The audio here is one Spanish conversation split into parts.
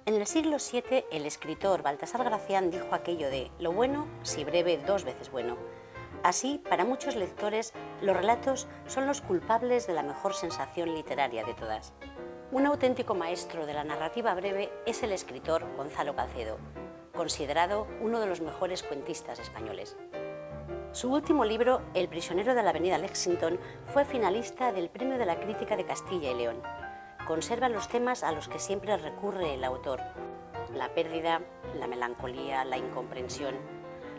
En el siglo VII, el escritor Baltasar Gracián dijo aquello de «lo bueno, si breve, dos veces bueno». Así, para muchos lectores, los relatos son los culpables de la mejor sensación literaria de todas. Un auténtico maestro de la narrativa breve es el escritor Gonzalo Calcedo, considerado uno de los mejores cuentistas españoles. Su último libro, El prisionero de la avenida Lexington, fue finalista del Premio de la Crítica de Castilla y León. Conserva los temas a los que siempre recurre el autor: la pérdida, la melancolía, la incomprensión.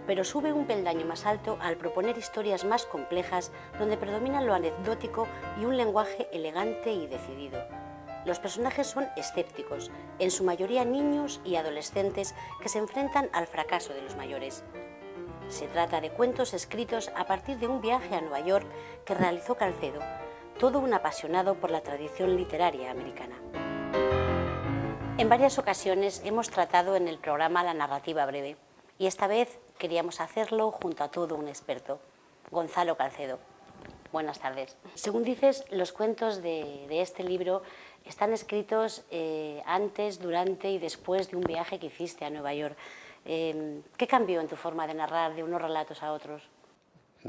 Pero sube un peldaño más alto al proponer historias más complejas donde predomina lo anecdótico y un lenguaje elegante y decidido. Los personajes son escépticos, en su mayoría niños y adolescentes que se enfrentan al fracaso de los mayores. Se trata de cuentos escritos a partir de un viaje a Nueva York que realizó Calcedo, todo un apasionado por la tradición literaria americana. En varias ocasiones hemos tratado en el programa la narrativa breve y esta vez queríamos hacerlo junto a todo un experto, Gonzalo Calcedo. Buenas tardes. Según dices, los cuentos de este libro están escritos antes, durante y después de un viaje que hiciste a Nueva York. ¿Qué cambió en tu forma de narrar de unos relatos a otros?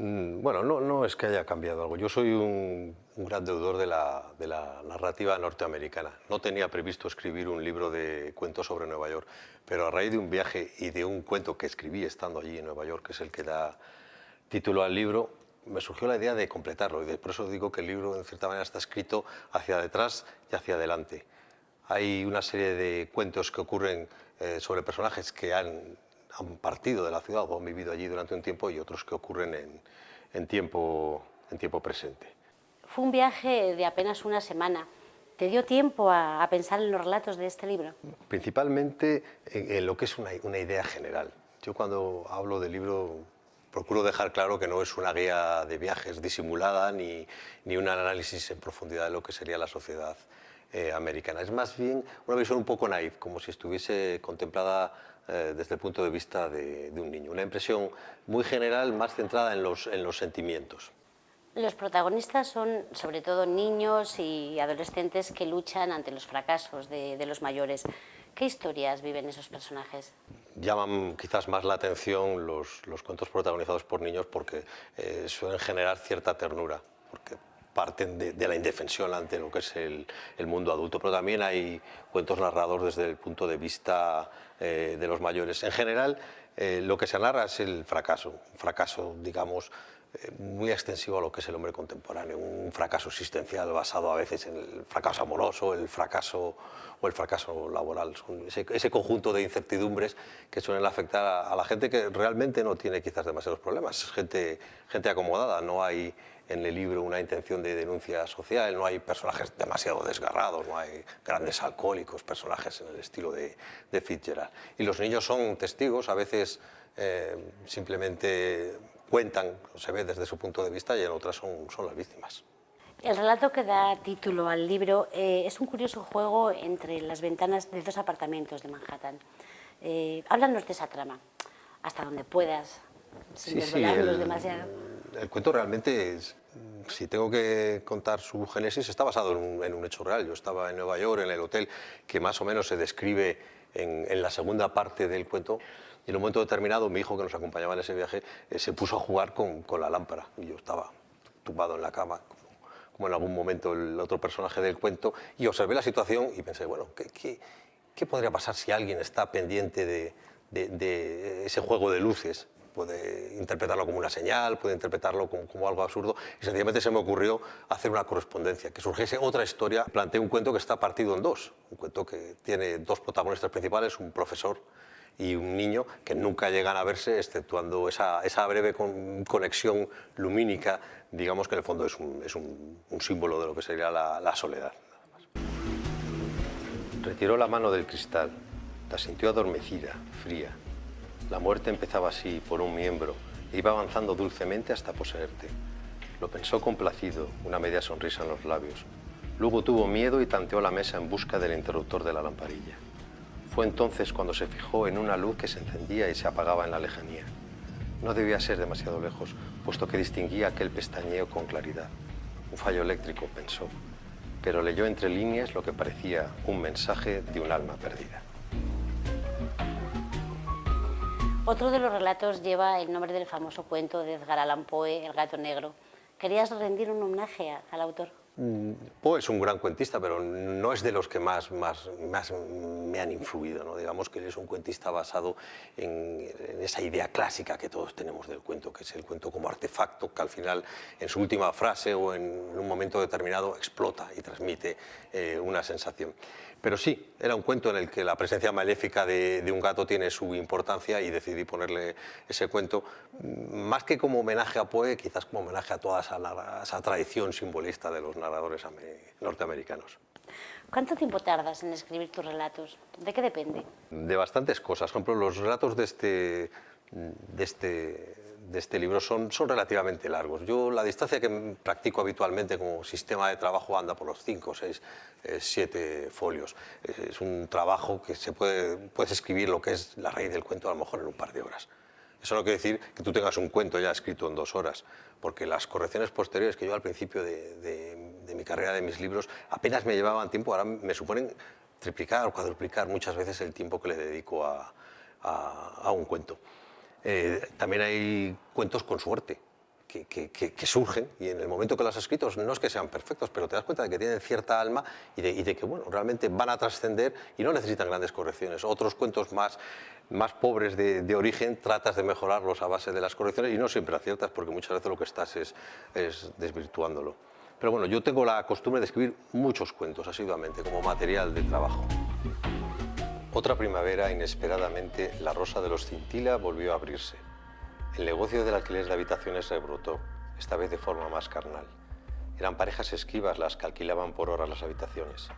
Bueno, no es que haya cambiado algo. Yo soy un gran deudor de la narrativa norteamericana. No tenía previsto escribir un libro de cuentos sobre Nueva York, pero a raíz de un viaje y de un cuento que escribí estando allí en Nueva York, que es el que da título al libro, me surgió la idea de completarlo, y por eso digo que el libro en cierta manera está escrito hacia detrás y hacia adelante. Hay una serie de cuentos que ocurren sobre personajes que han partido de la ciudad o han vivido allí durante un tiempo, y otros que ocurren en tiempo presente. Fue un viaje de apenas una semana. ¿Te dio tiempo a pensar en los relatos de este libro? Principalmente en lo que es una idea general. Yo cuando hablo del libro procuro dejar claro que no es una guía de viajes disimulada ni un análisis en profundidad de lo que sería la sociedad americana. Es más bien una visión un poco naif, como si estuviese contemplada desde el punto de vista de un niño. Una impresión muy general, más centrada en los sentimientos. Los protagonistas son sobre todo niños y adolescentes que luchan ante los fracasos de los mayores. ¿Qué historias viven esos personajes? Llaman quizás más la atención los cuentos protagonizados por niños porque suelen generar cierta ternura, porque parten de la indefensión ante lo que es el mundo adulto, pero también hay cuentos narrados desde el punto de vista de los mayores. En general, lo que se narra es el fracaso, un fracaso, digamos, muy extensivo a lo que es el hombre contemporáneo, un fracaso existencial basado a veces en el fracaso amoroso, el fracaso laboral. Ese conjunto de incertidumbres que suelen afectar a la gente que realmente no tiene quizás demasiados problemas, es gente acomodada. No hay en el libro una intención de denuncia social, no hay personajes demasiado desgarrados, no hay grandes alcohólicos, personajes en el estilo de Fitzgerald. Y los niños son testigos, a veces simplemente cuentan, se ve desde su punto de vista, y en otras son las víctimas. El relato que da título al libro es un curioso juego entre las ventanas de dos apartamentos de Manhattan. Háblanos de esa trama, hasta donde puedas, sin desvelarnos demasiado. El cuento realmente es, si tengo que contar su génesis, está basado en un hecho real. Yo estaba en Nueva York, en el hotel que más o menos se describe en la segunda parte del cuento, y en un momento determinado mi hijo, que nos acompañaba en ese viaje, se puso a jugar con la lámpara, y yo estaba tumbado en la cama, como en algún momento el otro personaje del cuento, y observé la situación y pensé, bueno, ¿qué podría pasar si alguien está pendiente de ese juego de luces? Puede interpretarlo como una señal, puede interpretarlo como algo absurdo, y sencillamente se me ocurrió hacer una correspondencia, que surgiese otra historia. Planteé un cuento que está partido en dos, un cuento que tiene dos protagonistas principales, un profesor y un niño, que nunca llegan a verse, exceptuando esa breve conexión lumínica, digamos, que en el fondo es un símbolo de lo que sería la soledad. Retiró la mano del cristal, la sintió adormecida, fría. La muerte empezaba así, por un miembro, e iba avanzando dulcemente hasta poseerte. Lo pensó complacido, una media sonrisa en los labios. Luego tuvo miedo y tanteó la mesa en busca del interruptor de la lamparilla. Fue entonces cuando se fijó en una luz que se encendía y se apagaba en la lejanía. No debía ser demasiado lejos, puesto que distinguía aquel pestañeo con claridad. Un fallo eléctrico, pensó, pero leyó entre líneas lo que parecía un mensaje de un alma perdida. Otro de los relatos lleva el nombre del famoso cuento de Edgar Allan Poe, El gato negro. ¿Querías rendir un homenaje al autor? Poe es un gran cuentista, pero no es de los que más me han influido, ¿no? Digamos que él es un cuentista basado en esa idea clásica que todos tenemos del cuento, que es el cuento como artefacto que al final, en su última frase o en un momento determinado, explota y transmite una sensación. Pero sí, era un cuento en el que la presencia maléfica de un gato tiene su importancia y decidí ponerle ese cuento, más que como homenaje a Poe, quizás como homenaje a toda esa tradición simbolista de los narradores norteamericanos. ¿Cuánto tiempo tardas en escribir tus relatos? ¿De qué depende? De bastantes cosas. Por ejemplo, los relatos de este libro son relativamente largos. Yo la distancia que practico habitualmente como sistema de trabajo anda por los 5, 6, 7 folios. Es un trabajo que puedes escribir lo que es la raíz del cuento a lo mejor en un par de horas. Eso no quiere decir que tú tengas un cuento ya escrito en 2 horas, porque las correcciones posteriores que yo al principio de mi carrera, de mis libros, apenas me llevaban tiempo, ahora me suponen triplicar o cuadruplicar muchas veces el tiempo que le dedico a un cuento. También hay cuentos con suerte que surgen y en el momento que los has escrito no es que sean perfectos, pero te das cuenta de que tienen cierta alma y de que bueno, realmente van a trascender y no necesitan grandes correcciones. Otros cuentos más pobres de origen tratas de mejorarlos a base de las correcciones y no siempre aciertas porque muchas veces lo que estás es desvirtuándolo. Pero bueno, yo tengo la costumbre de escribir muchos cuentos asiduamente como material de trabajo. Otra primavera, inesperadamente, la rosa de los Cintila volvió a abrirse. El negocio del alquiler de habitaciones rebrotó, esta vez de forma más carnal. Eran parejas esquivas las que alquilaban por horas las habitaciones.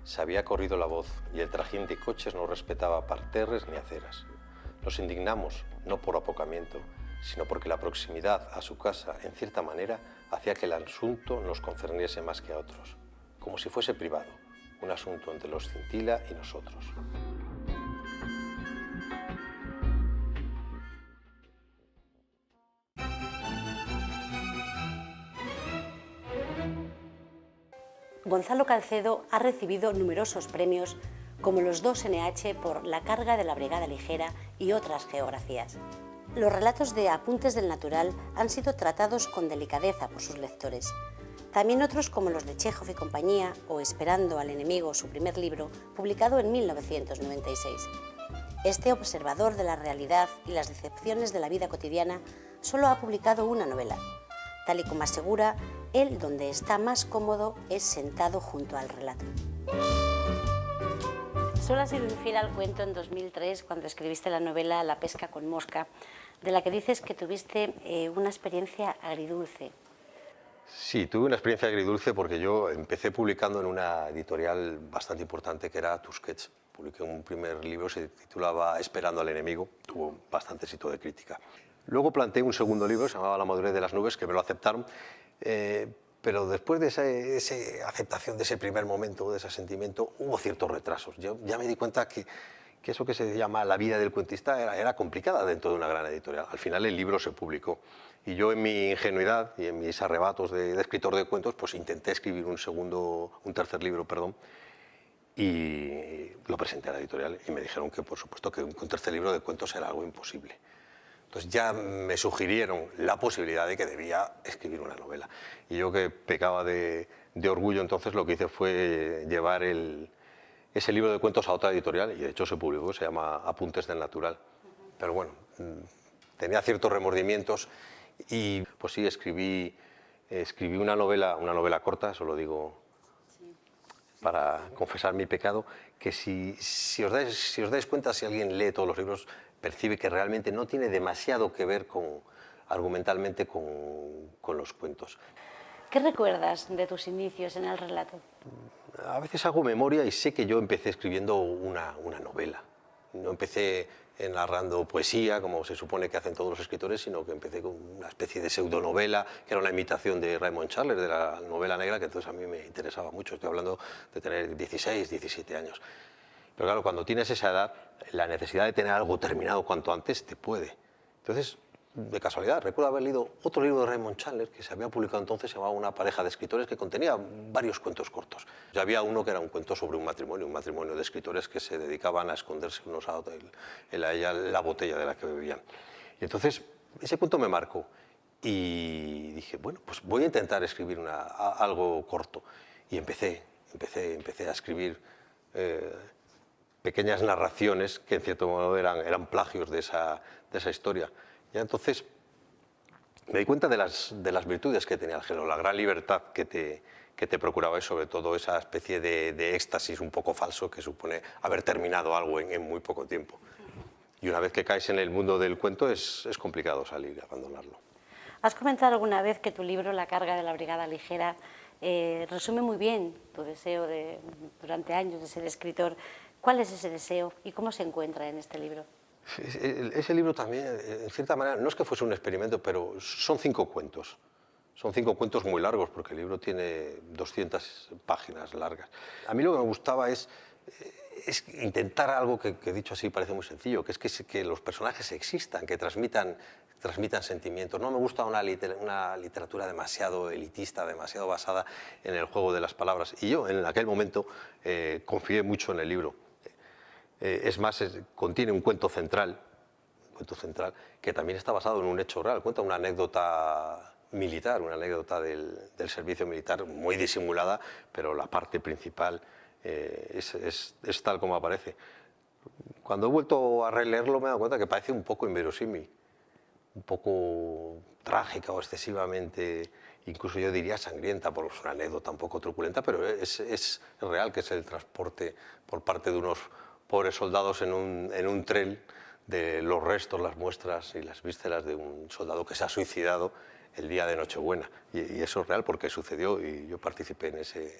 Se había corrido la voz y el trajín de coches no respetaba parterres ni aceras. Nos indignamos, no por apocamiento, sino porque la proximidad a su casa, en cierta manera, hacía que el asunto nos concerniese más que a otros, como si fuese privado, un asunto entre los Cintila y nosotros. Gonzalo Calcedo ha recibido numerosos premios, como los 2 NH por La carga de la Brigada Ligera y otras geografías. Los relatos de Apuntes del Natural han sido tratados con delicadeza por sus lectores. También otros como los de Chéjov y compañía o Esperando al enemigo, su primer libro, publicado en 1996. Este observador de la realidad y las decepciones de la vida cotidiana solo ha publicado una novela. Tal y como asegura, él donde está más cómodo es sentado junto al relato. Solo has sido infiel al cuento en 2003 cuando escribiste la novela La pesca con mosca, de la que dices que tuviste una experiencia agridulce. Sí, tuve una experiencia agridulce porque yo empecé publicando en una editorial bastante importante que era Tusquets. Publiqué un primer libro, se titulaba Esperando al enemigo, tuvo bastante éxito de crítica. Luego planteé un segundo libro, se llamaba La madurez de las nubes, que me lo aceptaron, pero después de esa aceptación de ese primer momento, de ese sentimiento, hubo ciertos retrasos. Yo ya me di cuenta que eso que se llama la vida del cuentista era complicada dentro de una gran editorial. Al final el libro se publicó y yo en mi ingenuidad y en mis arrebatos de escritor de cuentos, pues intenté escribir un tercer libro, y lo presenté a la editorial y me dijeron que por supuesto que un tercer libro de cuentos era algo imposible. Entonces ya me sugirieron la posibilidad de que debía escribir una novela. Y yo, que pecaba de orgullo, entonces lo que hice fue llevar ese libro de cuentos a otra editorial y de hecho se publicó, se llama Apuntes del Natural. Pero bueno, tenía ciertos remordimientos y pues sí, escribí una novela corta, eso lo digo para confesar mi pecado, que si os dais cuenta, si alguien lee todos los libros, percibe que realmente no tiene demasiado que ver argumentalmente con los cuentos. ¿Qué recuerdas de tus inicios en el relato? A veces hago memoria y sé que yo empecé escribiendo una novela. No empecé narrando poesía, como se supone que hacen todos los escritores, sino que empecé con una especie de pseudonovela, que era una imitación de Raymond Chandler, de la novela negra, que entonces a mí me interesaba mucho. Estoy hablando de tener 16, 17 años. Pero claro, cuando tienes esa edad, la necesidad de tener algo terminado cuanto antes te puede. Entonces, de casualidad, recuerdo haber leído otro libro de Raymond Chandler que se había publicado entonces, se llamaba Una pareja de escritores, que contenía varios cuentos cortos. Ya había uno que era un cuento sobre un matrimonio de escritores que se dedicaban a esconderse unos a otros en la botella de la que bebían. Y entonces ese cuento me marcó y dije, bueno, pues voy a intentar escribir algo corto. Y empecé a escribir pequeñas narraciones que en cierto modo eran plagios de esa historia. Y entonces me di cuenta de las virtudes que tenía el género, la gran libertad que te procuraba y sobre todo esa especie de éxtasis un poco falso que supone haber terminado algo en muy poco tiempo. Y una vez que caes en el mundo del cuento es complicado salir, abandonarlo. Has comentado alguna vez que tu libro, La carga de la brigada ligera, resume muy bien tu deseo durante años de ser escritor. ¿Cuál es ese deseo y cómo se encuentra en este libro? Ese libro también, en cierta manera, no es que fuese un experimento, pero son 5 cuentos. Son 5 cuentos muy largos, porque el libro tiene 200 páginas largas. A mí lo que me gustaba es intentar algo que dicho así parece muy sencillo, que es que los personajes existan, que transmitan sentimientos. No me gusta una literatura demasiado elitista, demasiado basada en el juego de las palabras. Y yo, en aquel momento, confié mucho en el libro. Es más, contiene un cuento central que también está basado en un hecho real. Cuenta una anécdota militar, una anécdota del servicio militar muy disimulada, pero la parte principal es tal como aparece. Cuando he vuelto a releerlo me he dado cuenta que parece un poco inverosímil, un poco trágica o excesivamente, incluso yo diría sangrienta, por una anécdota un poco truculenta, pero es real, que es el transporte por parte de unos pobres soldados en un tren de los restos, las muestras y las vísceras de un soldado que se ha suicidado el día de Nochebuena. Y eso es real porque sucedió y yo participé en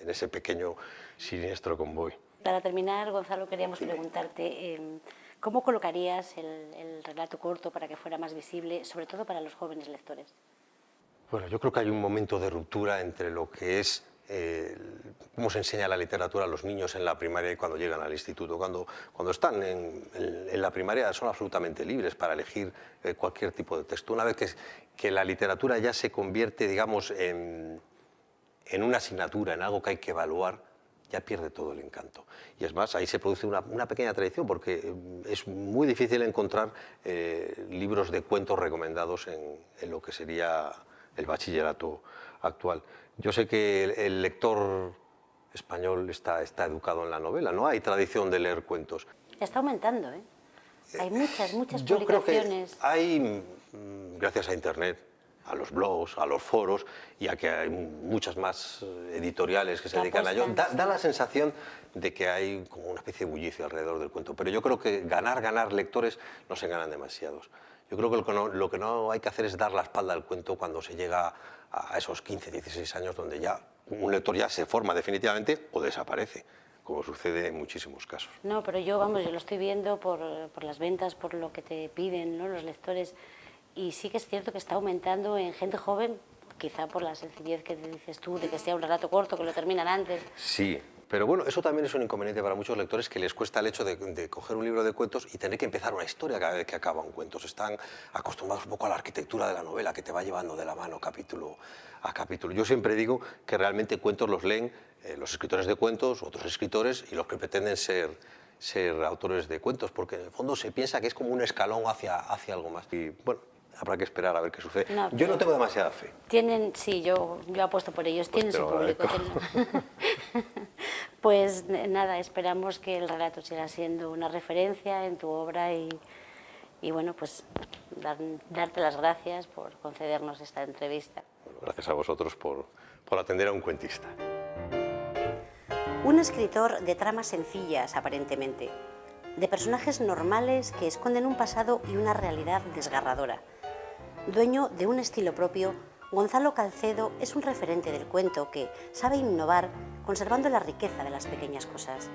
ese pequeño siniestro convoy. Para terminar, Gonzalo, queríamos preguntarte ¿cómo colocarías el relato corto para que fuera más visible, sobre todo para los jóvenes lectores? Bueno, yo creo que hay un momento de ruptura entre lo que es cómo se enseña la literatura a los niños en la primaria y cuando llegan al instituto. Cuando están en la primaria son absolutamente libres para elegir cualquier tipo de texto. Una vez que la literatura ya se convierte, digamos, en una asignatura, en algo que hay que evaluar, ya pierde todo el encanto. Y es más, ahí se produce una pequeña tradición, porque es muy difícil encontrar libros de cuentos recomendados en lo que sería el bachillerato actual. Yo sé que el lector español está educado en la novela, no hay tradición de leer cuentos. Está aumentando, ¿eh? Hay muchas Yo publicaciones. Creo que hay, gracias a Internet, a los blogs, a los foros y a que hay muchas más editoriales que se dedican a ello, da la sensación de que hay como una especie de bullicio alrededor del cuento. Pero yo creo que ganar lectores no se ganan demasiados. Yo creo que lo que no hay que hacer es dar la espalda al cuento cuando se llega a esos 15, 16 años donde ya un lector ya se forma definitivamente o desaparece, como sucede en muchísimos casos. No, pero yo lo estoy viendo por las ventas, por lo que te piden, ¿no?, los lectores, y sí que es cierto que está aumentando en gente joven, quizá por la sencillez que te dices tú, de que sea un relato corto, que lo terminan antes. Sí, pero bueno, eso también es un inconveniente para muchos lectores, que les cuesta el hecho de coger un libro de cuentos y tener que empezar una historia cada vez que acaba un cuento. Están acostumbrados un poco a la arquitectura de la novela, que te va llevando de la mano capítulo a capítulo. Yo siempre digo que realmente cuentos los leen los escritores de cuentos, otros escritores y los que pretenden ser autores de cuentos, porque en el fondo se piensa que es como un escalón hacia algo más. Y bueno, habrá que esperar a ver qué sucede. No, yo no tengo demasiada fe. Sí, yo apuesto por ellos, tienen su público. Pues nada, esperamos que el relato siga siendo una referencia en tu obra y bueno, pues darte las gracias por concedernos esta entrevista. Bueno, gracias a vosotros por atender a un cuentista. Un escritor de tramas sencillas, aparentemente, de personajes normales que esconden un pasado y una realidad desgarradora. Dueño de un estilo propio, Gonzalo Calcedo es un referente del cuento que sabe innovar conservando la riqueza de las pequeñas cosas.